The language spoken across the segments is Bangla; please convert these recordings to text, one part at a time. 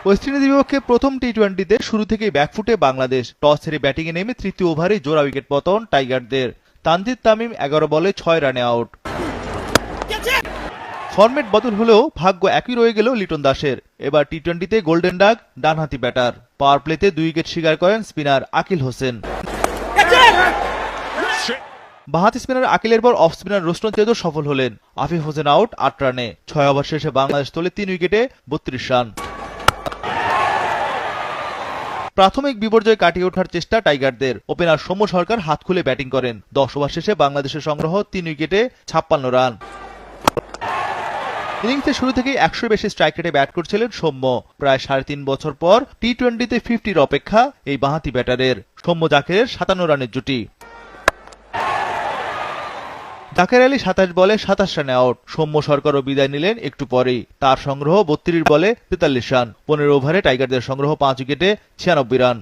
ওয়েস্ট ইন্ডিজের বিপক্ষে প্রথম টি-20তে শুরু থেকেই ব্যাকফুটে বাংলাদেশ। টস হেরে ব্যাটিংয়ে নেমে তৃতীয় ওভারে জোড়া উইকেট পতন টাইগারদের। তানজিদ তামিম 11 বলে 6 রানে আউট। ফরম্যাট বদল হলেও ভাগ্য একই রয়ে গেল লিটন দাসের। এবার টি-20তে গোল্ডেন ডাক ডানহাতি ব্যাটার। পাওয়ার প্লেতে 2 উইকেট শিকার করেন স্পিনার আকিল হোসেন। বাঁহাতি স্পিনার আকিলের পর অফ স্পিনার রোশন চেদো সফল হলেন। আফিফ হোসেন আউট 8 রানে। 6 ওভার শেষে বাংলাদেশ তোলে 3 উইকেটে 32 রান। প্রাথমিক বিপর্যয় কাটিয়ে ওঠার চেষ্টা টাইগারদের। ওপেনার সৌম্য সরকার হাত খুলে ব্যাটিং করেন। 10 ওভার শেষে বাংলাদেশের সংগ্রহ 3 উইকেটে 56 রান। ইনিংসের শুরু থেকেই 100 বেশি স্ট্রাইক রেটে ব্যাট করছিলেন সৌম্য। প্রায় 3.5 বছর পর টি-20তে 50-র অপেক্ষা এই বাঁহাতি ব্যাটারের। সৌম্য জাকেরের 57 রানের জুটি। জাকের আলী 27 বলে 27 রানে আউট। সৌম্য সরকারও বিদায় নিলেন একটু পরেই। তার সংগ্রহ 32 বলে 43 রান। 15 ওভারে টাইগারদের সংগ্রহ 5 উইকেটে 96 রান।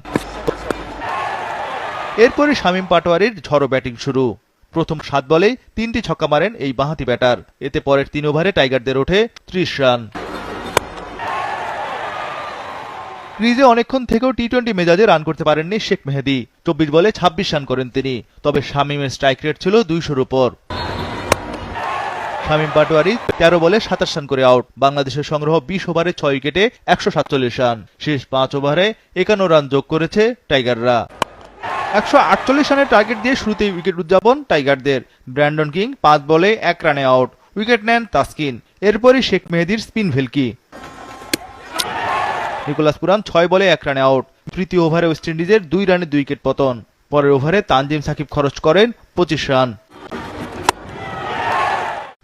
এরপরই শামীম পাটোয়ারির ঝড়ো ব্যাটিং শুরু। প্রথম 7 বলেই 3টি ছক্কা মারেন এই বাঁহাতি ব্যাটার। এতে পরের 3 ওভারে টাইগারদের ওঠে 30 রান। ক্রিজে অনেকক্ষণ থেকেও টি-20 মেজাজে রান করতে পারেননি শেখ মেহেদী। 24 বলে 26 রান করেন তিনি। তবে শামীমের স্ট্রাইক রেট ছিল 200-র উপর। শামীম পাটোয়ারি 13 বলে 27 রান করে আউট। বাংলাদেশের সংগ্রহ 20 ওভারে 6 উইকেটে 147 রান। শেষ 5 ওভারে 51 রান যোগ করেছে টাইগাররা। 148 রানের টার্গেট দিয়ে শুরুতেই উইকেট উদযাপন টাইগারদের। ব্র্যান্ডন কিং 5 বলে 1 রানে আউট। উইকেট নেন তাসকিন। এরপরই শেখ মেহেদীর স্পিন ভেলকি। নিকোলাস পুরান 6 বলে 1 রানে আউট। তৃতীয় ওভারে ওয়েস্ট ইন্ডিজের 2 রানে 2 উইকেট পতন। পরের ওভারে তানজিম সাকিব খরচ করেন 25 রান।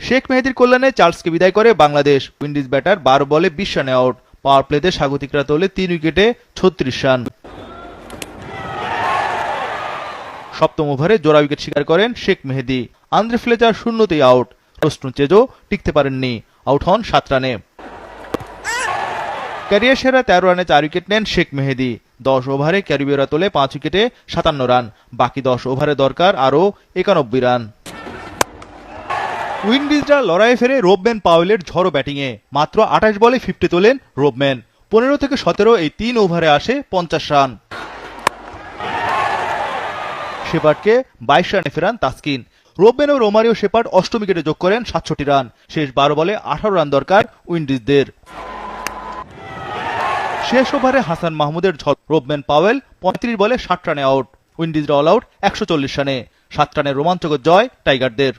শেখ মেহেদীর কল্যাণে চার্লসকে বিদায় করে বাংলাদেশ। উইন্ডিজ ব্যাটার 12 বলে 20 রানে আউট। পাওয়ার প্লেতে স্বাগতিকরা তোলে 3 উইকেটে 36 রান। সপ্তম ওভারে জোড়া উইকেট শিকার করেন শেখ মেহেদী। আন্দ্রে ফ্লেচার শূন্যতেই আউট। রোশন চেজো টিকতে পারেননি, আউট হন 7 রানে। ক্যারিয়ার সেরা 13 রানে 4 উইকেট নেন শেখ মেহেদী। 10 ওভারে ক্যারিবীয়রা তোলে 5 উইকেটে 57 রান। বাকি 10 ওভারে দরকার আরও 91 রান। উইন্ডিজরা লড়াইয়ে ফেরে রোবম্যান পাওয়েলের ঝড়ো ব্যাটিংয়ে। মাত্র 28 বলে 50 তোলেন রোবম্যান। 15 থেকে 17 এই 3 ওভারে আসে 50 রান। শেপার্ডকে 22 রানে ফেরান তাসকিন। রোবম্যান ও রোমারিও শেপার্ড 8ম উইকেটে যোগ করেন 67 রান। শেষ 12 বলে 18 রান দরকার উইন্ডিজদের। শেষ ওভারে হাসান মাহমুদের ঝড়। রোবম্যান পাওয়েল 35 বলে 60 রানে আউট। উইন্ডিজরা অল আউট 140 রানে। 7 রানের রোমাঞ্চকর জয় টাইগারদের।